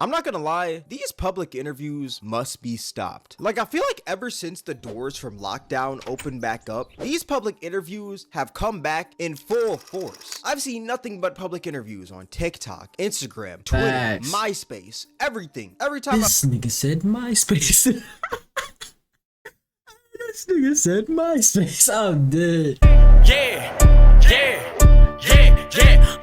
I'm not gonna lie, these public interviews must be stopped. Like, I feel like ever since the doors from lockdown opened back up, these public interviews have come back in full force. I've seen nothing but public interviews on TikTok, Instagram, Twitter, Facts. MySpace, everything. Every time This nigga said MySpace. This nigga said MySpace. I'm dead. Yeah,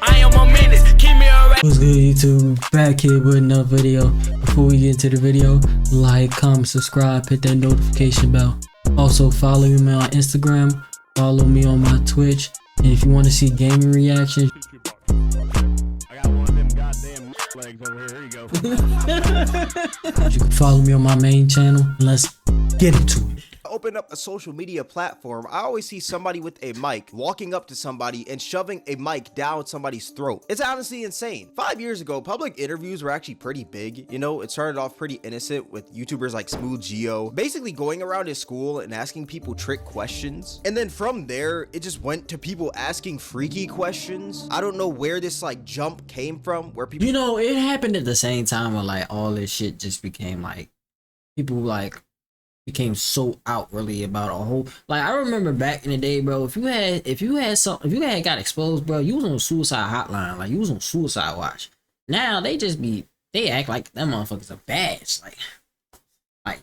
I am a menace. Keep me around. What's good, YouTube? Back here with another video. Before we get into the video, like, comment, subscribe, hit that notification bell. Also, follow me on Instagram, follow me on my Twitch, and if you want to see gaming reactions, I got one of them goddamn legs over here. Here you go. you can follow me on my main channel. Let's get into it. open up a social media platform, I always see somebody with a mic walking up to somebody and shoving a mic down somebody's throat. It's honestly insane. 5 years ago, public interviews were actually pretty big. You know, it started off pretty innocent with YouTubers like Smooth Geo basically going around his school and asking people trick questions. And then from there, it just went to people asking freaky questions. I don't know where this like jump came from, where people, You know, it happened at the same time when like all this shit just became like, people like became so outwardly about a whole, like I remember back in the day, bro, if you had got exposed, bro, you was on suicide hotline, like you was on suicide watch. Now they act like them motherfuckers are badge, like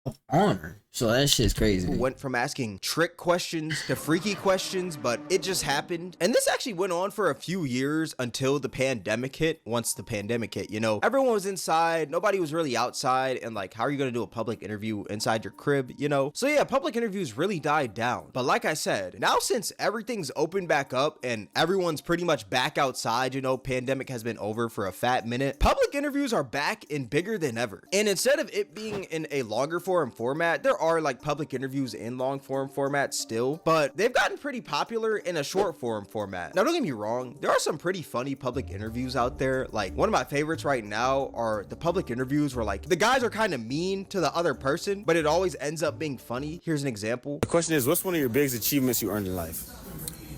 of honor. So that shit's crazy. went from asking trick questions to freaky questions, but it just happened. And this actually went on for a few years until the pandemic hit. Once the pandemic hit, you know, everyone was inside, nobody was really outside, and like, how are you gonna do a public interview inside your crib, you know? So yeah, public interviews really died down. But like I said, now since everything's opened back up and everyone's pretty much back outside, you know, pandemic has been over for a fat minute, public interviews are back and bigger than ever. And instead of it being in a longer form format, there are like public interviews in long form format still, but they've gotten pretty popular in a short form format. Now don't get me wrong, there are some pretty funny public interviews out there. Like one of my favorites right now are the public interviews where like the guys are kind of mean to the other person, but it always ends up being funny. Here's an example. The question is, what's one of your biggest achievements you earned in life?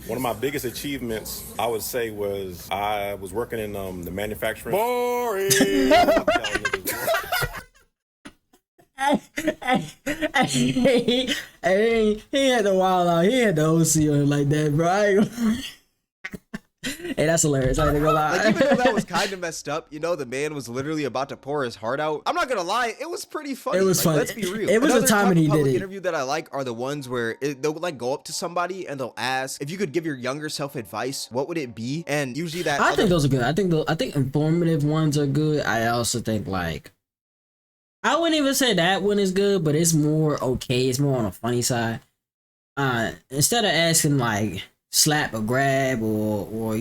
One of my biggest achievements, I would say, was I was working in the manufacturing. Boring. Hey, he had the wild out. He had the OC on him like that, bro. Hey, that's hilarious. I ain't gonna lie. Like, even though that was kind of messed up, you know, the man was literally about to pour his heart out. I'm not gonna lie, it was pretty funny. It was like, funny. Let's be real. It was Another the time when he did public it. interview that I like are the ones where they'll like go up to somebody and they'll ask, if you could give your younger self advice, what would it be? And usually that I think those are good. I think informative ones are good. I also think like, I wouldn't even say that one is good, but it's more okay. It's more on the funny side. Instead of asking like slap or grab or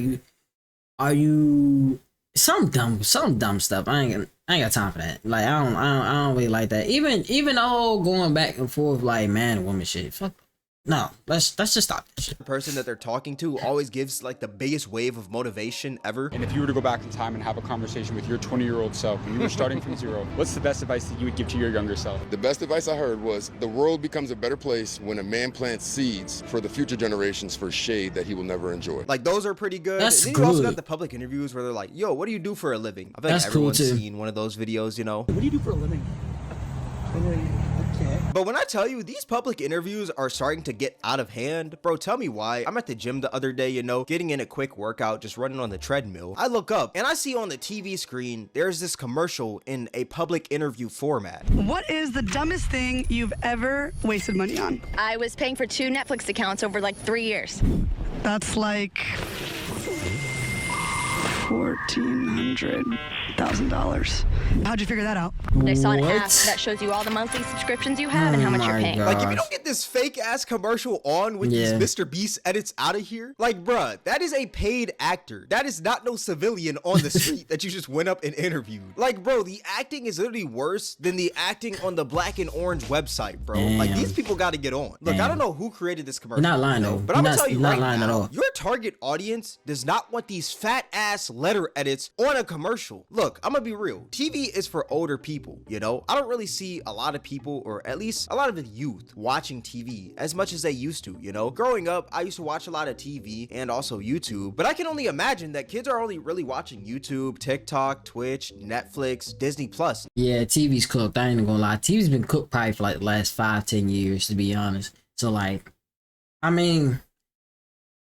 are you some dumb stuff. I ain't got time for that. Like I don't really like that. Even the whole going back and forth like man and woman shit. Fuck. No, let's just stop this shit. the person that they're talking to always gives like the biggest wave of motivation ever. And if you were to go back in time and have a conversation with your 20-year-old self when you were starting from zero, what's the best advice that you would give to your younger self? The best advice I heard was, the world becomes a better place when a man plants seeds for the future generations for shade that he will never enjoy. Like those are pretty good. That's and then you also good. got the public interviews where they're like, yo, what do you do for a living? I feel like That's cool, everyone's too. seen one of those videos, you know? What do you do for a living? Okay. But when I tell you these public interviews are starting to get out of hand, bro, tell me why. I'm at the gym the other day, you know, getting in a quick workout, just running on the treadmill. I look up and I see on the TV screen, there's this commercial in a public interview format. What is the dumbest thing you've ever wasted money on? I was paying for 2 Netflix accounts over like 3 years. That's like $1,400,000. How'd you figure that out? I saw an app What? that shows you all the monthly subscriptions you have and how much you're my paying. God. Like, if you don't get this fake ass commercial on with Yeah. these Mr. Beast edits out of here, like, bruh, that is a paid actor. That is not no civilian on the street that you just went up and interviewed. Like, bro, the acting is literally worse than the acting on the Black and Orange website, bro. Like, Damn. these people got to get on. Look, I Damn. don't know who created this commercial. You're not lying, you know, though. But You're I'm gonna not- tell you you're not right lying at now, all. your target audience does not want these fat ass letter edits on a commercial. Look, I'm gonna be real. TV is for older people, you know? I don't really see a lot of people, or at least a lot of the youth, watching TV as much as they used to, you know? Growing up, I used to watch a lot of TV and also YouTube, but I can only imagine that kids are only really watching YouTube, TikTok, Twitch, Netflix, Disney Plus. Yeah, TV's cooked. I ain't gonna lie. TV's been cooked probably for like the last 5-10 years, to be honest. So like, I mean,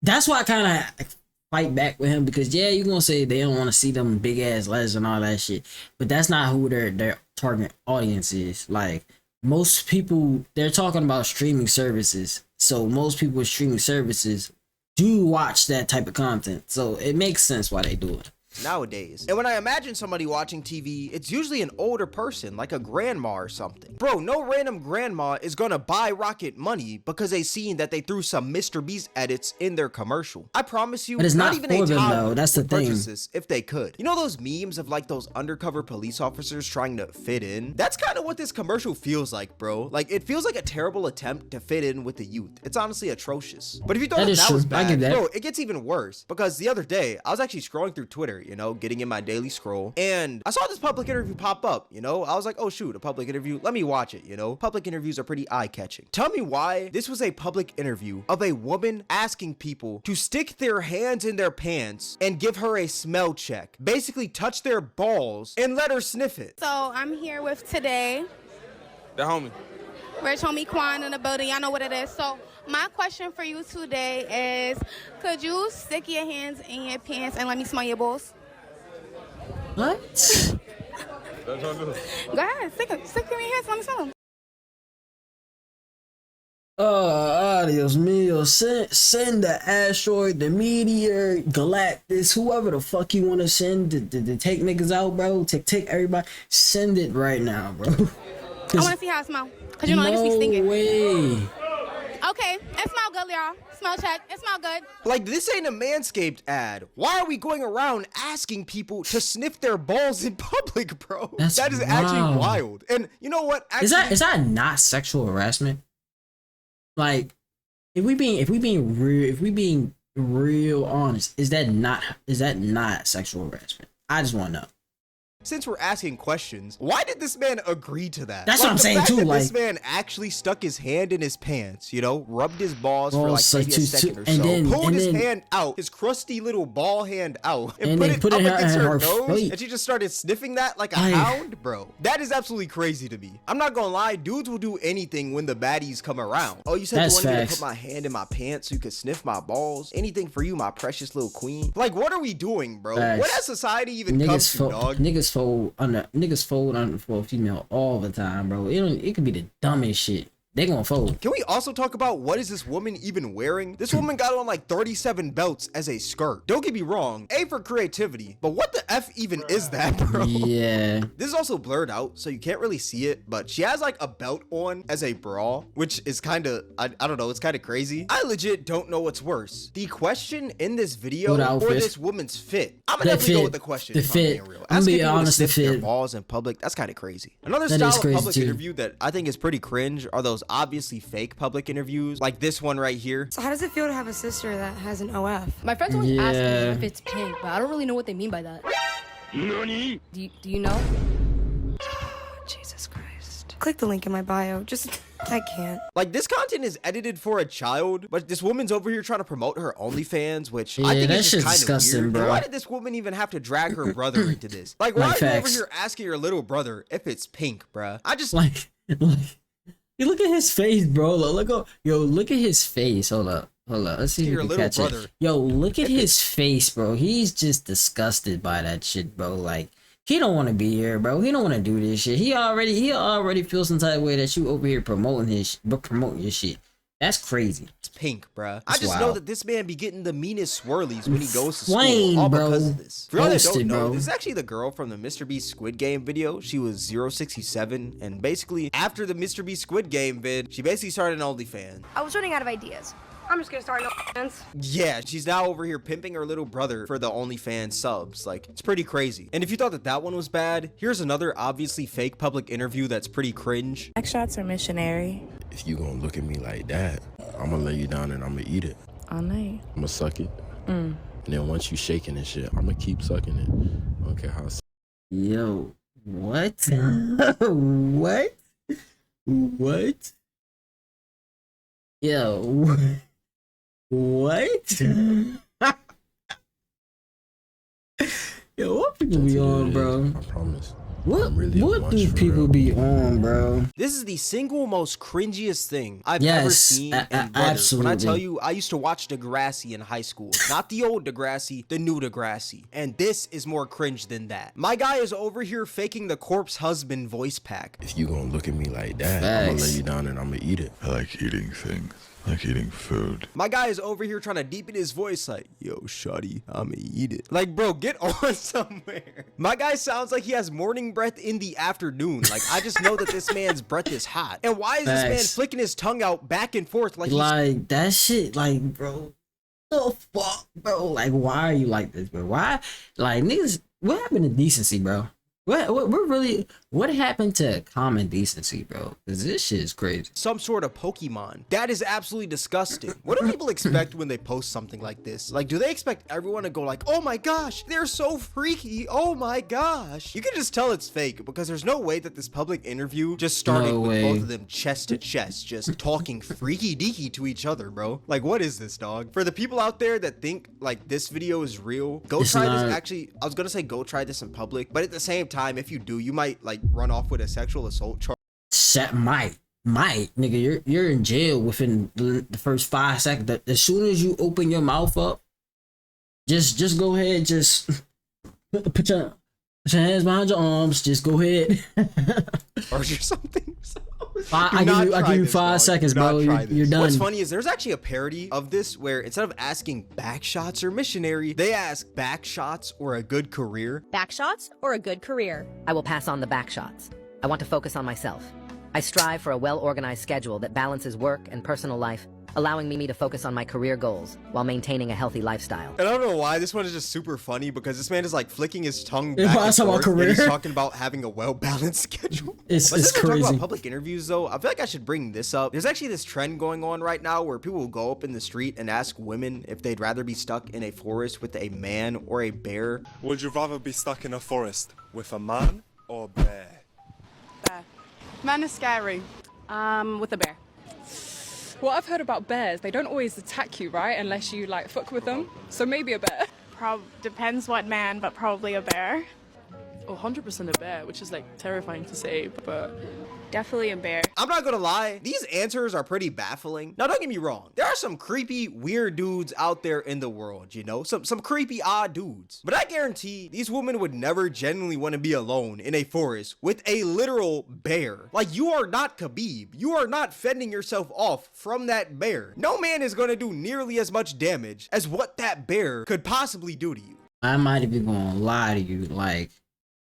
that's why I kind of fight back with him, because yeah, you're gonna say they don't want to see them big ass letters and all that shit, but that's not who their target audience is. Like, most people, they're talking about streaming services, so most people with streaming services do watch that type of content, so it makes sense why they do it nowadays. And when I imagine somebody watching TV, it's usually an older person, like a grandma or something. Bro, no random grandma is gonna buy Rocket money because they seen that they threw some Mr. Beast edits in their commercial. I promise you, but it's not even for a them toddler though. That's the would thing. purchase this if they could. You know those memes of like those undercover police officers trying to fit in? That's kind of what this commercial feels like, bro. Like, it feels like a terrible attempt to fit in with the youth. It's honestly atrocious. But if you thought that was bad, bro, it gets even worse, because the other day I was actually scrolling through Twitter, you know, getting in my daily scroll, and I saw this public interview pop up, you know? I was like, oh shoot, a public interview, let me watch it, you know? Public interviews are pretty eye-catching. Tell me why this was a public interview of a woman asking people to stick their hands in their pants and give her a smell check. Basically touch their balls and let her sniff it. So I'm here with today. The homie. Rich homie Quan in the building, y'all know what it is. So my question for you today is, could you stick your hands in your pants and let me smell your balls? What? Go ahead, stick them in your hands, let me smell them. Adios mio. Send the asteroid, the meteor, Galactus, whoever the fuck you want to send to take niggas out, bro. Take everybody. Send it right now, bro. I want to see how it smells, because you know niggas be stinking. No way. Okay, it smells good, y'all. Smell check. It smells good. Like, this ain't a Manscaped ad. Why are we going around asking people to sniff their balls in public, bro? That is actually wild. And you know what? Actually, is that not sexual harassment? Like, if we being real honest, is that not sexual harassment? I just want to know. Since we're asking questions, why did this man agree to that? That's what I'm saying too. Like, this man actually stuck his hand in his pants, you know, rubbed his balls for like maybe a second or so, then, pulled his hand out, his crusty little ball hand out, and put it up against her nose, and she just started sniffing that like a hound, bro. That is absolutely crazy to me. I'm not gonna lie, dudes will do anything when the baddies come around. Oh, you said you wanted me to put my hand in my pants so you could sniff my balls? Anything for you, my precious little queen. Like, what are we doing, bro? What has society even come to, dog? Niggas fold under for a female all the time, bro. It could be the dumbest shit. They gonna fold. Can we also talk about what is this woman even wearing? This woman got on like 37 belts as a skirt. Don't get me wrong, A for creativity, but what the F even is that, bro? Yeah. This is also blurred out, so you can't really see it, but she has like a belt on as a bra, which is kind of, I don't know, it's kind of crazy. I legit don't know what's worse, the question in this video or this woman's fit. I'm gonna definitely go with the question. The fit. I'm gonna be honest, the fit. Their balls in public, that's kind of crazy. Another style of public interview that I think is pretty cringe are those obviously fake public interviews, like this one right here. So how does it feel to have a sister that has an OF? My friends always ask me if it's pink, but I don't really know what they mean by that. Nani? Do you know? Jesus Christ. Click the link in my bio. I can't. Like, this content is edited for a child, but this woman's over here trying to promote her OnlyFans, which I think is just kind of weird. Bro. Why did this woman even have to drag her brother into this? Like, why are you over here asking your little brother if it's pink, bruh? I just like you look at his face, bro. Look at his face. Hold up. Let's see if we can catch it. Yo, look at his face, bro. He's just disgusted by that shit, bro. Like, he don't want to be here, bro. He don't want to do this shit. He already feels some type of way that you over here promoting your shit. That's crazy. It's pink, bruh. I just know that this man be getting the meanest swirlies when he goes to school, all because of this. For y'all that don't know, this is actually the girl from the Mr. Beast Squid Game video. She was 067, and basically, after the Mr. Beast Squid Game vid, she basically started an OnlyFans. I was running out of ideas. I'm just gonna start an OnlyFans. Yeah, she's now over here pimping her little brother for the OnlyFans subs. Like, it's pretty crazy. And if you thought that one was bad, here's another obviously fake public interview that's pretty cringe. Neck shots are missionary. If you gonna look at me like that, I'm gonna lay you down and I'm gonna eat it. All night. I'm gonna suck it. And then once you shaking and shit, I'm gonna keep sucking it. I don't care how. Yo, what? What? What? Yo, what? Yo, what people be on, bro? I promise. What do people be on, bro? This is the single most cringiest thing I've Yes, ever seen. And brother, absolutely. when I tell you, I used to watch Degrassi in high school. Not the old Degrassi, the new Degrassi. And this is more cringe than that. My guy is over here faking the corpse husband voice pack. If you gonna look at me like that, I'm gonna lay you down and I'm gonna eat it. I like eating things. Like eating food. My guy is over here trying to deepen his voice like, yo, shawty, I'ma eat it. Like, bro, get on somewhere. My guy sounds like he has morning breath in the afternoon. Like, I just know that this man's breath is hot. And why is this man flicking his tongue out back and forth like that shit, like, bro, the fuck, bro? Like, why are you like this, bro? Why? Like, niggas, what happened to decency, bro? What happened to common decency, bro? Because this shit is crazy. some sort of Pokemon? That is absolutely disgusting. What do people expect when they post something like this? Like, do they expect everyone to go like, oh my gosh, they're so freaky, oh my gosh? You can just tell it's fake because there's no way that this public interview just started with both of them chest to chest, just talking freaky deaky to each other, bro. Like, what is this, dog? For the people out there that think like this video is real, go try this. Actually, I was gonna say go try this in public, but at the same time, if you do, you might like run off with a sexual assault charge. Might, nigga, you're in jail within the first 5 seconds. As soon as you open your mouth up, just go ahead, just put your hands behind your arms. Just go ahead. Or something. I give you 5 seconds, bro. You're done. What's funny is there's actually a parody of this where instead of asking back shots or missionary, they ask back shots or a good career. Back shots or a good career? I will pass on the back shots. I want to focus on myself. I strive for a well-organized schedule that balances work and personal life, allowing me to focus on my career goals while maintaining a healthy lifestyle. And I don't know why this one is just super funny because this man is like flicking his tongue back and forth, and he's talking about having a well-balanced schedule. It's crazy. Talking about public interviews though, I feel like I should bring this up. There's actually this trend going on right now where people will go up in the street and ask women if they'd rather be stuck in a forest with a man or a bear. Would you rather be stuck in a forest with a man or a bear? Bear. Man is scary. With a bear. What I've heard about bears, they don't always attack you, right? Unless you like fuck with them. So maybe a bear. Depends what man, but probably a bear. Oh, 100% a bear, which is like terrifying to say, but definitely a bear. I'm not gonna lie, these answers are pretty baffling. Now, don't get me wrong. There are some creepy, weird dudes out there in the world, you know? Some creepy, odd dudes. But I guarantee these women would never genuinely want to be alone in a forest with a literal bear. Like, you are not Khabib. You are not fending yourself off from that bear. No man is gonna do nearly as much damage as what that bear could possibly do to you. I might even gonna lie to you, like,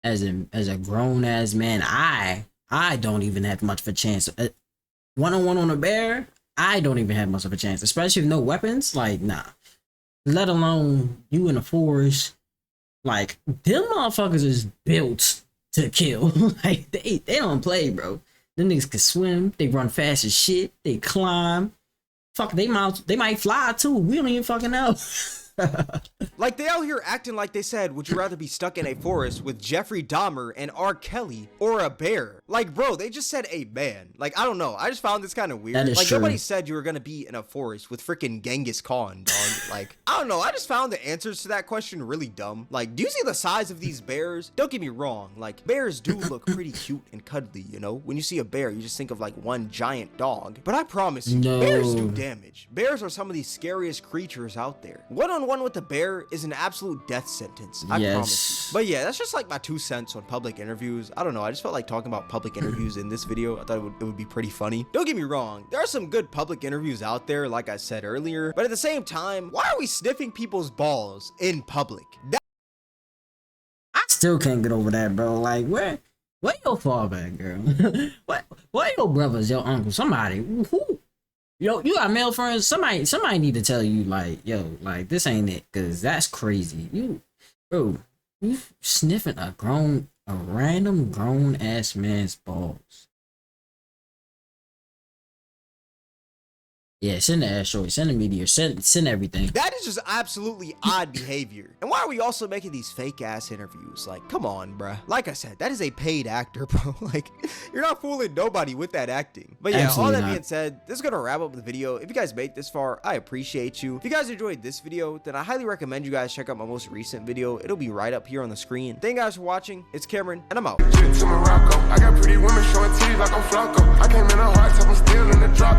as a grown ass man, I don't even have much of a chance. One-on-one on a bear, I don't even have much of a chance, especially with no weapons. Like, nah. Let alone you in the forest. Like, them motherfuckers is built to kill. Like, they don't play, bro. Them niggas can swim. They run fast as shit. They climb. Fuck, they might fly too. We don't even fucking know. Like, they out here acting like they said, would you rather be stuck in a forest with Jeffrey Dahmer and R. Kelly or a bear? Like, bro, they just said a man. Like, I don't know. I just found this kind of weird. That is like, true. Nobody said you were gonna be in a forest with freaking Genghis Khan, dog. Like, I don't know. I just found the answers to that question really dumb. Like, do you see the size of these bears? Don't get me wrong. Like, bears do look pretty cute and cuddly, you know? When you see a bear, you just think of like one giant dog. But I promise you, bears do damage. Bears are some of the scariest creatures out there. One-on-one with a bear is an absolute death sentence. I promise you. But yeah, that's just like my 2 cents on public interviews. I don't know. I just felt like talking about public interviews in this video. I thought it would be pretty funny. Don't get me wrong. There are some good public interviews out there, like I said earlier. But at the same time, why are we sniffing people's balls in public? I still can't get over that, bro. Like, where your father at, girl? Where your brothers, your uncle, somebody? Who? Yo, you got male friends? Somebody need to tell you, like, yo, like, this ain't it, cause that's crazy. You sniffing a random grown ass man's balls. Yeah, send the asteroid, send the meteor, send everything. That is just absolutely odd behavior. And why are we also making these fake ass interviews? Like, come on, bruh. Like I said, that is a paid actor, bro. Like, you're not fooling nobody with that acting. But yeah, Absolutely all that not. being said, this is gonna wrap up the video. If you guys made it this far, I appreciate you. If you guys enjoyed this video, then I highly recommend you guys check out my most recent video. It'll be right up here on the screen. Thank you guys for watching. It's Cameron, and I'm out. To Morocco, I got pretty women showing titties like I'm Flacco.